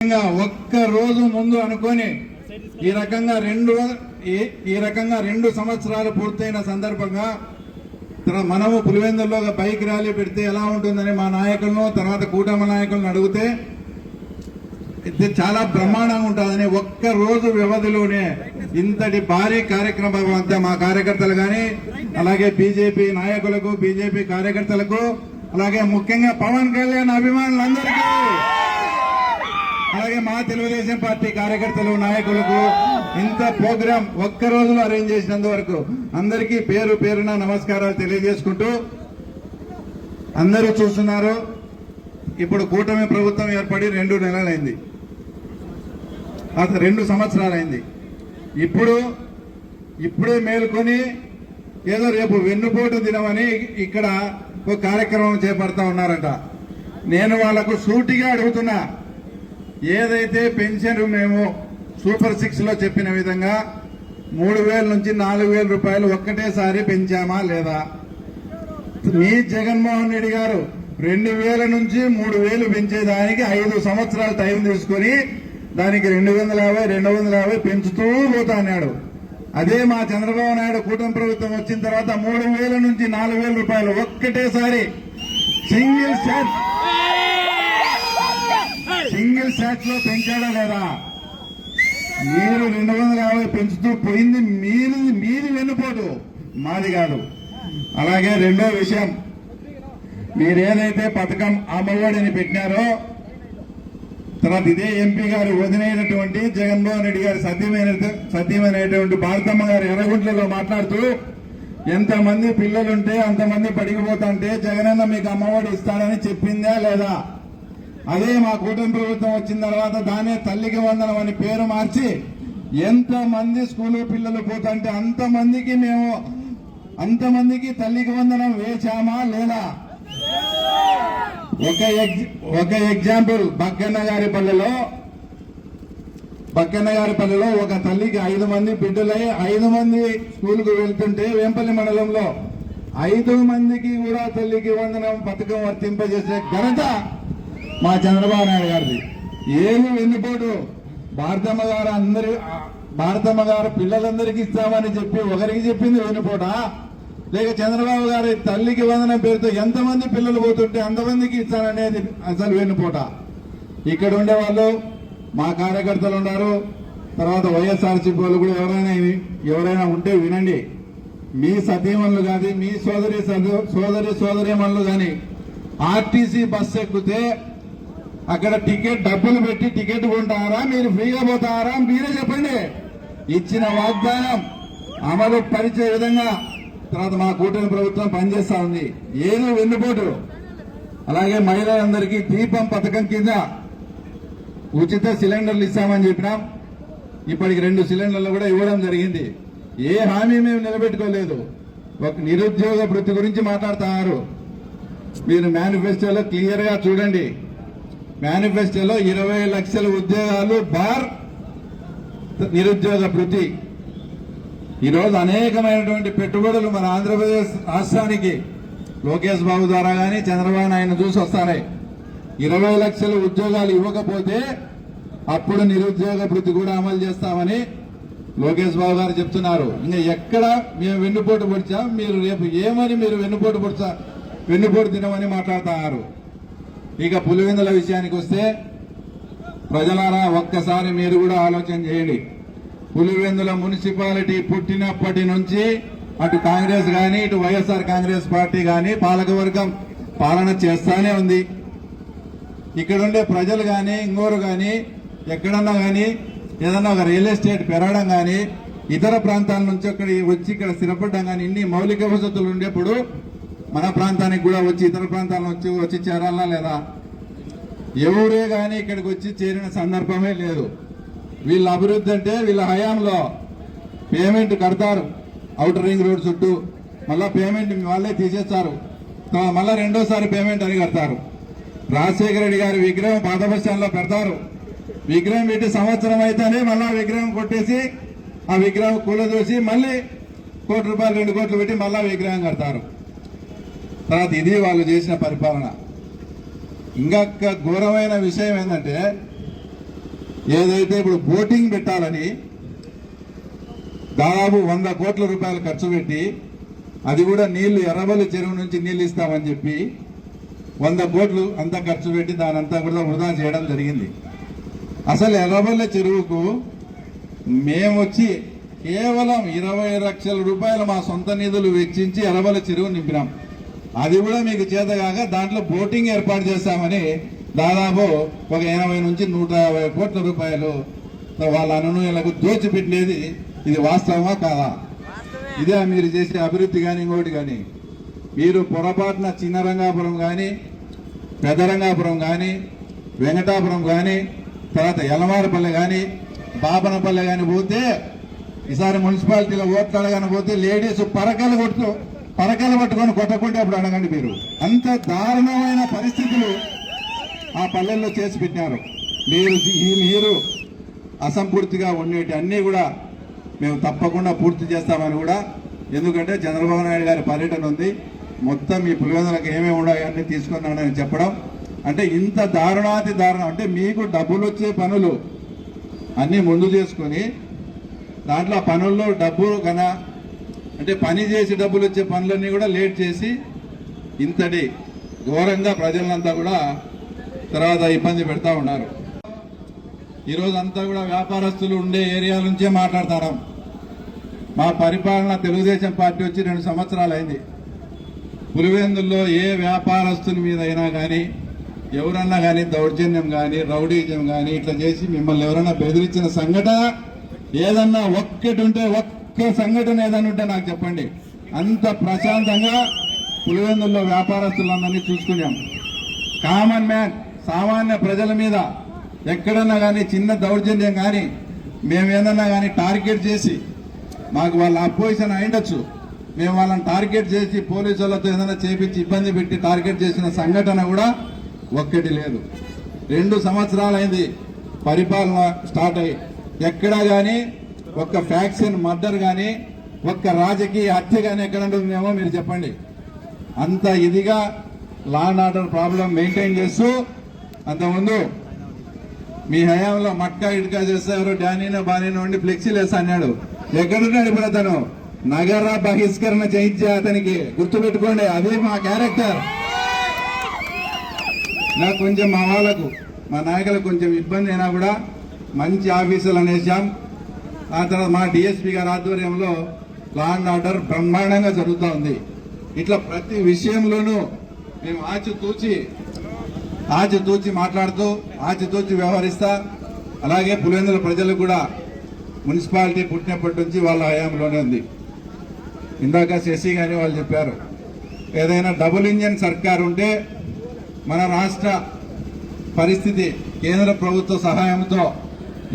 ఒక్క రోజు ముందు అనుకొని ఈ రకంగా రెండు సంవత్సరాలు పూర్తయిన సందర్భంగా మనము పులివెందుల్లో బైక్ ర్యాలీ పెడితే ఎలా ఉంటుందని మా నాయకులను తర్వాత కూటమి నాయకులను అడిగితే ఇది చాలా బ్రహ్మాండంగా ఉంటుందని ఒక్క రోజు వ్యవధిలోనే ఇంతటి భారీ కార్యక్రమం అంతా మా కార్యకర్తలు కానీ అలాగే బీజేపీ నాయకులకు బీజేపీ కార్యకర్తలకు అలాగే ముఖ్యంగా పవన్ కళ్యాణ్ అభిమానులందరికీ అలాగే మా తెలుగుదేశం పార్టీ కార్యకర్తలు నాయకులకు ఇంత ప్రోగ్రాం ఒక్క రోజులో అరేంజ్ చేసినందువరకు అందరికీ పేరు పేరున నమస్కారాలు తెలియజేసుకుంటూ అందరూ చూస్తున్నారు. ఇప్పుడు కూటమి ప్రభుత్వం ఏర్పడి 2 నెలలైంది, 2 సంవత్సరాలైంది. ఇప్పుడే మేల్కొని ఏదో రేపు వెన్నుపోటు దినమని ఇక్కడ ఒక కార్యక్రమం చేపడతా ఉన్నారట. నేను వాళ్లకు సూటిగా అడుగుతున్నా, ఏదైతే పెన్షన్ మేము సూపర్ 6 లో చెప్పిన విధంగా 3,000 నుంచి 4,000 రూపాయలు ఒక్కటేసారి పెంచామా లేదా? మీ జగన్మోహన్ రెడ్డి గారు 2,000 నుంచి 3,000 పెంచేదానికి 5 సంవత్సరాలు టైం తీసుకుని దానికి 250 పెంచుతూ పోతా అన్నాడు. అదే మా చంద్రబాబు నాయుడు కూటమి ప్రభుత్వం వచ్చిన తర్వాత 3,000 నుంచి 4,000 రూపాయలు ఒక్కటేసారి సింగిల్ శాట్ లో పెంచాడా లేదా? మీరు 250 పెంచుతూ పోయింది మీది వెన్నుపోటు, మాది కాదు. అలాగే రెండో విషయం, మీరేదైతే పథకం అమ్మఒడిని పెట్టినారో తర్వాత ఇదే ఎంపీ గారు వదిలేనటువంటి జగన్మోహన్ రెడ్డి గారి సత్యమైనటువంటి భారతమ్మ గారు ఎర్రగుంట్లలో మాట్లాడుతూ ఎంతమంది పిల్లలుంటే అంతమంది పడిగిపోతుంటే జగనన్న మీకు అమ్మఒడి ఇస్తాడని చెప్పిందా లేదా? అదే మా కూటమి ప్రభుత్వం వచ్చిన తర్వాత దానే తల్లికి వందనం అని పేరు మార్చి ఎంతమంది స్కూలు పిల్లలు పోతుంటే అంతమందికి తల్లికి వందనం వేశామా లేదా? ఒక ఎగ్జాంపుల్, బక్కన్న గారి పల్లెలో ఒక తల్లికి 5 మంది బిడ్డలై 5 మంది స్కూల్కు వెళ్తుంటే వేంపల్లి మండలంలో 5 మందికి కూడా తల్లికి వందనం పథకం వర్తింపజేసే ఘనత మా చంద్రబాబు నాయుడు గారిది. ఏమి వెన్నుపోటు? భారతమ్మ గారు పిల్లలందరికీ ఇస్తామని చెప్పి ఒకరికి చెప్పింది వెన్నుపోటా, లేక చంద్రబాబు గారి తల్లికి వందనం పేరుతో ఎంతమంది పిల్లలు పోతుంటే అంతమందికి ఇస్తాననేది అసలు వెన్నుపోటా? ఇక్కడ ఉండే వాళ్ళు మా కార్యకర్తలు ఉన్నారు, తర్వాత వైఎస్ఆర్సీపీ వాళ్ళు కూడా ఎవరైనా ఉంటే వినండి. మీ సతీమణులు కాదు, మీ సోదరీమణులు కానీ ఆర్టీసీ బస్సు ఎక్కితే అక్కడ డబ్బులు పెట్టి టికెట్ కొంటారా, మీరు ఫ్రీగా పోతారా? మీరే చెప్పండి. ఇచ్చిన వాగ్దానం అమలు పరిచే విధంగా తర్వాత మా కూటమి ప్రభుత్వం పనిచేస్తా ఉంది. ఏది వెన్నుపోటు? అలాగే మహిళలందరికీ దీపం పథకం కింద ఉచిత సిలిండర్లు ఇస్తామని చెప్పినాం. ఇప్పటికి 2 సిలిండర్లు కూడా ఇవ్వడం జరిగింది. ఏ హామీ మేము నిలబెట్టుకోలేదు. ఒక నిరుద్యోగ వృత్తి గురించి మాట్లాడుతున్నారు. మీరు మేనిఫెస్టోలో క్లియర్ గా చూడండి. మేనిఫెస్టోలో 20 లక్షల ఉద్యోగాలు బార్ నిరుద్యోగ వృత్తి. ఈరోజు అనేకమైనటువంటి పెట్టుబడులు మన ఆంధ్రప్రదేశ్ రాష్ట్రానికి లోకేష్ బాబు ద్వారా కానీ చంద్రబాబు నాయుడు చూసి వస్తాయి. 20 లక్షల ఉద్యోగాలు ఇవ్వకపోతే అప్పుడు నిరుద్యోగ వృత్తి కూడా అమలు చేస్తామని లోకేష్ బాబు గారు చెప్తున్నారు. ఇంకా ఎక్కడ మేము వెన్నుపోటు పొడిచాం, మీరు రేపు ఏమని మీరు వెన్నుపోటు తినమని మాట్లాడుతున్నారు. ఇక పులివెందుల విషయానికి వస్తే ప్రజలారా ఒక్కసారి మీరు కూడా ఆలోచన చేయండి. పులివెందుల మున్సిపాలిటీ పుట్టినప్పటి నుంచి అటు కాంగ్రెస్ గాని ఇటు వైఎస్ఆర్ కాంగ్రెస్ పార్టీ గాని పాలకవర్గం పాలన చేస్తానే ఉంది. ఇక్కడుండే ప్రజలు గాని ఇంకోరు గాని ఎక్కడన్నా గాని ఏదన్నా ఒక రియల్ ఎస్టేట్ పెరగడం గాని ఇతర ప్రాంతాల నుంచి వచ్చి ఇక్కడ స్థిరపడడం గాని ఇన్ని మౌలిక వసతులు ఉండేప్పుడు మన ప్రాంతానికి కూడా వచ్చి ఇతర ప్రాంతాల నుంచి వచ్చి చేరాలా లేదా? ఎవరే గాని ఇక్కడికి వచ్చి చేరిన సందర్భమే లేదు. వీళ్ళ అభివృద్ధి అంటే వీళ్ళ హయాంలో పేమెంట్ కడతారు ఔటర్ రింగ్ రోడ్ చుట్టూ, మళ్ళా పేమెంట్ వాళ్ళే తీసేస్తారు, మళ్ళా రెండోసారి పేమెంట్ అని కడతారు. రాజశేఖర రెడ్డి గారి విగ్రహం పాత బస్ స్టాండ్ లో పెడతారు. విగ్రహం పెట్టి సంవత్సరం అయితేనే మళ్ళా విగ్రహం కొట్టేసి ఆ విగ్రహం కూలదోసి మళ్ళీ ₹1 2 కోట్లు పెట్టి మళ్ళా విగ్రహం కడతారు. తర్వాత ఇది వాళ్ళు చేసిన పరిపాలన. ఇంకా ఘోరమైన విషయం ఏంటంటే ఏదైతే ఇప్పుడు బోటింగ్ పెట్టాలని దాదాపు 100 కోట్ల రూపాయలు ఖర్చు పెట్టి, అది కూడా నీళ్లు ఎర్రబల్లి చెరువు నుంచి నీళ్ళు ఇస్తామని చెప్పి 100 కోట్లు అంతా ఖర్చు పెట్టి దానంతా కూడా వృధా చేయడం జరిగింది. అసలు ఎర్రబల్లి చెరువుకు మేము వచ్చి కేవలం 20 లక్షల రూపాయలు మా సొంత నిధులు వెచ్చించి ఎర్రబల్లి చెరువు నింపినాం. అది కూడా మీకు చేతగాక దాంట్లో బోటింగ్ ఏర్పాటు చేస్తామని దాదాపు ఒక 80 నుంచి 150 కోట్ల రూపాయలు వాళ్ళ అనునయులకు దోచిపెట్టినది ఇది వాస్తవమా కాదా? ఇదే మీరు చేసే అభివృద్ధి కానీ ఇంకోటి కానీ. మీరు పొరపాటున చిన్న రంగాపురం కానీ, పెద్ద రంగాపురం కానీ, వెంకటాపురం కానీ, తర్వాత యలమారపల్లె కానీ, బాపనపల్లె కానీ పోతే, ఈసారి మున్సిపాలిటీలో ఓట్లు అడగాని పోతే లేడీస్ పరకలు పట్టుకొని కొట్టకుంటే అప్పుడు అడగండి. మీరు అంత దారుణమైన పరిస్థితులు ఆ పల్లెల్లో చేసి పెట్టినారు. మీరు అసంపూర్తిగా ఉండేటి అన్నీ కూడా మేము తప్పకుండా పూర్తి చేస్తామని కూడా, ఎందుకంటే చంద్రబాబు నాయుడు గారి పర్యటన ఉంది, మొత్తం ఈ పులివెందులకు ఏమేమి ఉన్నాయో అన్నీ తీసుకున్నాడని చెప్పడం అంటే ఇంత దారుణాతి దారుణం. అంటే మీకు డబ్బులు వచ్చే పనులు అన్నీ ముందు చేసుకొని దాంట్లో పనుల్లో డబ్బు అంటే పని చేసి డబ్బులు వచ్చే పనులన్నీ కూడా లేట్ చేసి ఇంతటి ఘోరంగా ప్రజలంతా కూడా తర్వాత ఇబ్బంది పెడతా ఉన్నారు. ఈరోజు అంతా కూడా వ్యాపారస్తులు ఉండే ఏరియా నుంచే మాట్లాడతాం. మా పరిపాలన తెలుగుదేశం పార్టీ వచ్చి 2 సంవత్సరాలు అయింది. పులివెందుల్లో ఏ వ్యాపారస్తుని మీద అయినా కానీ ఎవరన్నా కానీ దౌర్జన్యం కానీ రౌడీజం కానీ ఇట్లా చేసి మిమ్మల్ని ఎవరన్నా బెదిరించిన సంఘటన ఏదన్నా ఒక్కటి ఉంటే, ఒక్క సంఘటన ఏదన్నా ఉంటే నాకు చెప్పండి. అంత ప్రశాంతంగా పులివెందుల్లో వ్యాపారస్తులందరినీ చూసుకున్నాం. కామన్ మ్యాన్, సామాన్య ప్రజల మీద ఎక్కడన్నా కానీ చిన్న దౌర్జన్యం కానీ మేమేదన్నా కానీ టార్గెట్ చేసి, మాకు వాళ్ళ అపోజిషన్ అయిండొచ్చు, మేము వాళ్ళని టార్గెట్ చేసి పోలీసులతో ఏదైనా చేపించి ఇబ్బంది పెట్టి టార్గెట్ చేసిన సంఘటన కూడా ఒక్కటి లేదు. 2 సంవత్సరాలు అయింది పరిపాలన స్టార్ట్ అయ్యి. ఎక్కడా కానీ ఒక్క ఫ్యాక్షన్ మర్డర్ కానీ ఒక్క రాజకీయ హత్య కానీ ఎక్కడ ఉంటుందేమో మీరు చెప్పండి. అంత ఇదిగా law and order problem maintain చేస్తూ, అంతకుముందు మీ హయాంలో మట్కా ఇటుకా చేస్తే ఎవరో డానీనో బానీనో ఉండి ఫ్లెక్సీలు వేస్తా అన్నాడు. ఎక్కడున్నాడు ఇప్పుడు అతను? నగర బహిష్కరణ చేయించే అతనికి గుర్తుపెట్టుకోండి, అదే మా క్యారెక్టర్. నాకు కొంచెం మా వాళ్ళకు, మా నాయకులకు కొంచెం ఇబ్బంది అయినా కూడా మంచి ఆఫీసులు అనేసాం. ఆ తర్వాత మా డిఎస్పీ గారి ఆధ్వర్యంలో లా అండ్ ఆర్డర్ బ్రహ్మాండంగా జరుగుతూ ఉంది. ఇట్లా ప్రతి విషయంలోనూ మేము ఆచితూచి మాట్లాడుతూ ఆచితూచి వ్యవహరిస్తా. అలాగే పులివెందుల ప్రజలకు కూడా మున్సిపాలిటీ పుట్టినప్పటి నుంచి వాళ్ళ హయాంలోనే ఉంది. ఇందాక శశి గాని వాళ్ళు చెప్పారు, ఏదైనా డబుల్ ఇంజన్ సర్కార్ ఉంటే మన రాష్ట్ర పరిస్థితి కేంద్ర ప్రభుత్వ సహాయంతో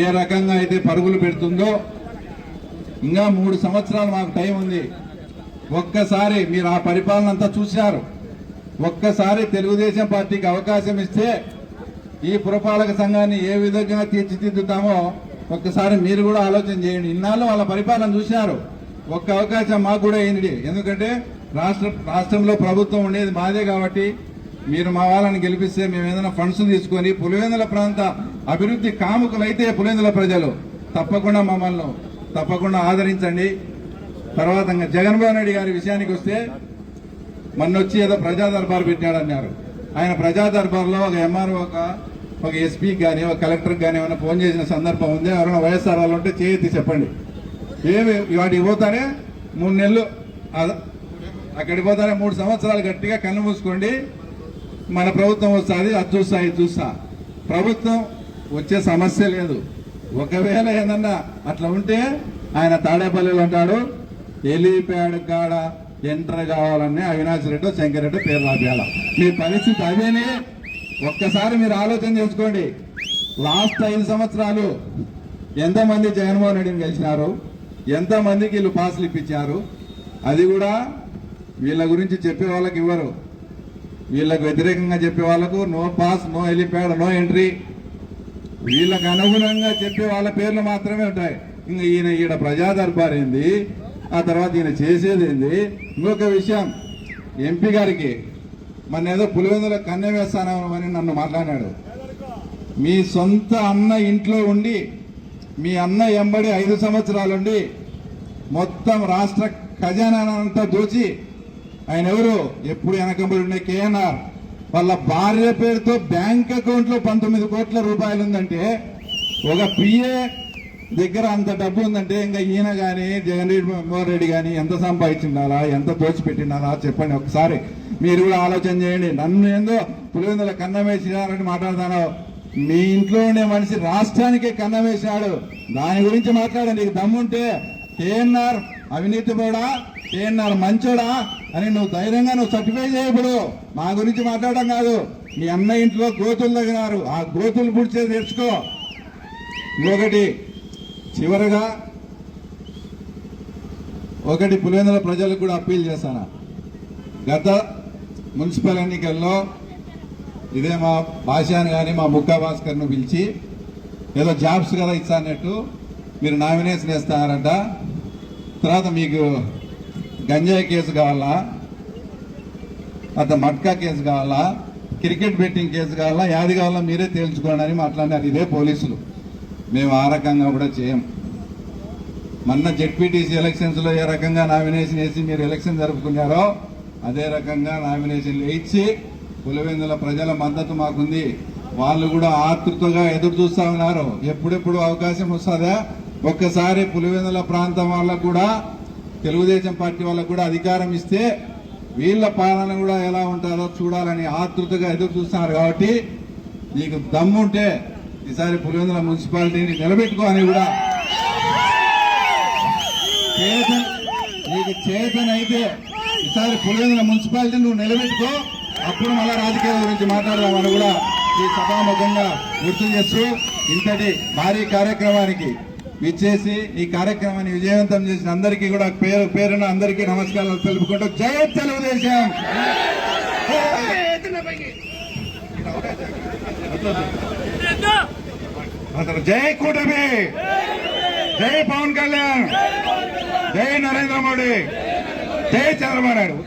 ఏ రకంగా అయితే పరుగులు పెడుతుందో, ఇంకా 3 సంవత్సరాలు మాకు టైం ఉంది. ఒక్కసారి మీరు ఆ పరిపాలన అంతా చూశారు. ఒక్కసారి తెలుగుదేశం పార్టీకి అవకాశం ఇస్తే ఈ పురపాలక సంఘాన్ని ఏ విధంగా తీర్చిదిద్దుతామో ఒక్కసారి మీరు కూడా ఆలోచన చేయండి. ఇన్నాళ్ళు వాళ్ళ పరిపాలన చూశారు. ఒక్క అవకాశం మాకు కూడా అయింది. ఎందుకంటే రాష్ట్రంలో ప్రభుత్వం ఉండేది మాదే కాబట్టి మీరు మా వాళ్ళని గెలిపిస్తే మేము ఏదైనా ఫండ్స్ తీసుకొని పులివెందుల ప్రాంత అభివృద్ధి కాముకులైతే పులివెందుల ప్రజలు తప్పకుండా మమ్మల్ని ఆదరించండి. తర్వాత జగన్మోహన్ రెడ్డి గారి విషయానికి వస్తే, మొన్నొచ్చి ఏదో ప్రజా దర్బార్ పెట్టాడన్నారు. ఆయన ప్రజా దర్బార్లో ఒక ఎంఆర్ఓ ఒక ఎస్పీకి కానీ ఒక కలెక్టర్కి కానీ ఏమైనా ఫోన్ చేసిన సందర్భం ఉంది? ఎవరైనా వైఎస్ఆర్ వాళ్ళు ఉంటే చేయెత్తి చెప్పండి. ఏమి వాటికి పోతానే 3 నెలలు అక్కడికి పోతానే 3 సంవత్సరాలు గట్టిగా కళ్ళు మూసుకోండి, మన ప్రభుత్వం వస్తుంది, అది చూస్తా ఇది చూస్తా. ప్రభుత్వం వచ్చే సమస్య లేదు. ఒకవేళ ఏదన్నా అట్లా ఉంటే ఆయన తాడేపల్లిలో ఉంటాడు, హెలీప్యాడ్ కాడ ఎంటర్ కావాలని అవినాష్ రెడ్డి శంకర్ రెడ్డి పేరు రాపియాల. మీ పరిస్థితి అదేనే. ఒక్కసారి మీరు ఆలోచన చేసుకోండి. లాస్ట్ 5 సంవత్సరాలు ఎంతమంది జగన్మోహన్ రెడ్డిని గెలిచినారు, ఎంతమందికి వీళ్ళు పాసులు ఇప్పించారు? అది కూడా వీళ్ళ గురించి చెప్పే వాళ్ళకి ఇవ్వరు. వీళ్ళకు వ్యతిరేకంగా చెప్పే వాళ్ళకు no pass, no helipad, no entry. వీళ్ళకు అనుగుణంగా చెప్పే వాళ్ళ పేర్లు మాత్రమే ఉంటాయి. ఇంకా ఈయన ప్రజా దర్బార్ ఏంది, ఆ తర్వాత ఈయన చేసేది ఏంది? ఇంకొక విషయం, ఎంపీ గారికి మన ఏదో పులివెందుల కన్నె వేస్తానని నన్ను మాట్లాడాడు. మీ సొంత అన్న ఇంట్లో ఉండి మీ అన్న ఎంబడి 5 సంవత్సరాలుండి మొత్తం రాష్ట్ర ఖజానా అంతా దోచి ఆయన ఎవరు ఎప్పుడు వెనకబడి ఉండే కేఎన్ఆర్ వాళ్ళ భార్య పేరుతో బ్యాంక్ అకౌంట్ లో 19 కోట్ల రూపాయలు ఉందంటే ఒక పిఏ దగ్గర అంత డబ్బు ఉందంటే ఇంకా ఈయన గాని జగన్ రెడ్డి గాని ఎంత సంపాదించినారా ఎంత దోచిపెట్టినారా చెప్పండి ఒకసారి మీరు కూడా ఆలోచన చేయండి. నన్ను ఏందో పులివెందుల కన్నం వేసినారని మాట్లాడతాను. మీ ఇంట్లో ఉండే మనిషి రాష్ట్రానికే కన్నం వేసినాడు. దాని గురించి మాట్లాడండి. నీకు దమ్ముంటే కేఎన్ఆర్ అవినీతి పోడా కేఎన్ఆర్ మంచోడా అని నువ్వు ధైర్యంగా సర్టిఫై చేయబడు. మా గురించి మాట్లాడడం కాదు. మీ అన్న ఇంట్లో గోతులు తగినారు. ఆ గోతులు పుడిచేది తెచ్చుకో. ఇంకొకటి చివరగా పులివెందుల ప్రజలకు కూడా అప్పీల్ చేస్తాను. గత మున్సిపల్ ఎన్నికల్లో ఇదే మా భాషాను కానీ మా ముక్కా భాస్కర్ను పిలిచి ఏదో జాబ్స్ కదా ఇస్తానట్టు మీరు నామినేషన్ వేస్తారంట. తర్వాత మీకు గంజాయి కేసు కావాలా, మట్కా కేసు కావాలా, క్రికెట్ బెట్టింగ్ కేసు కావాలా, యాది కావాలా మీరే తేల్చుకోండి అని మాట్లాడినారు ఇదే పోలీసులు. మేము ఆ రకంగా కూడా చేయం. మొన్న జెడ్పీటీసీ ఎలక్షన్స్ లో ఏ రకంగా నామినేషన్ వేసి మీరు ఎలక్షన్ జరుపుకున్నారో అదే రకంగా నామినేషన్లు ఇచ్చి పులివెందుల ప్రజల మద్దతు మాకుంది. వాళ్ళు కూడా ఆతృతగా ఎదురు చూస్తా ఉన్నారు. ఎప్పుడెప్పుడు అవకాశం వస్తుందా ఒక్కసారి పులివెందుల ప్రాంతం వాళ్ళకు కూడా తెలుగుదేశం పార్టీ వాళ్ళకు కూడా అధికారం ఇస్తే వీళ్ళ పాలన కూడా ఎలా ఉంటుందో చూడాలని ఆతృతగా ఎదురు చూస్తున్నారు. కాబట్టి నీకు దమ్ముంటే ఈసారి పులివెందుల మున్సిపాలిటీని నిలబెట్టుకోని కూడా నీకు చేతనైతే ఈసారి పులివెందుల మున్సిపాలిటీ నువ్వు నిలబెట్టుకో. అప్పుడు మళ్ళా రాజకీయాల గురించి మాట్లాడదామని కూడా ఈ సభాముఖంగా గుర్తు చేస్తూ ఇంతటి భారీ కార్యక్రమానికి విచ్చేసి ఈ కార్యక్రమాన్ని విజయవంతం చేసిన అందరికీ కూడా పేరు పేరున అందరికీ నమస్కారాలు తెలుపుకుంటూ జై తెలుగుదేశం, జై కూటమి, జై పవన్ కళ్యాణ్, జై నరేంద్ర మోడీ, జై చంద్రబాబు నాయుడు.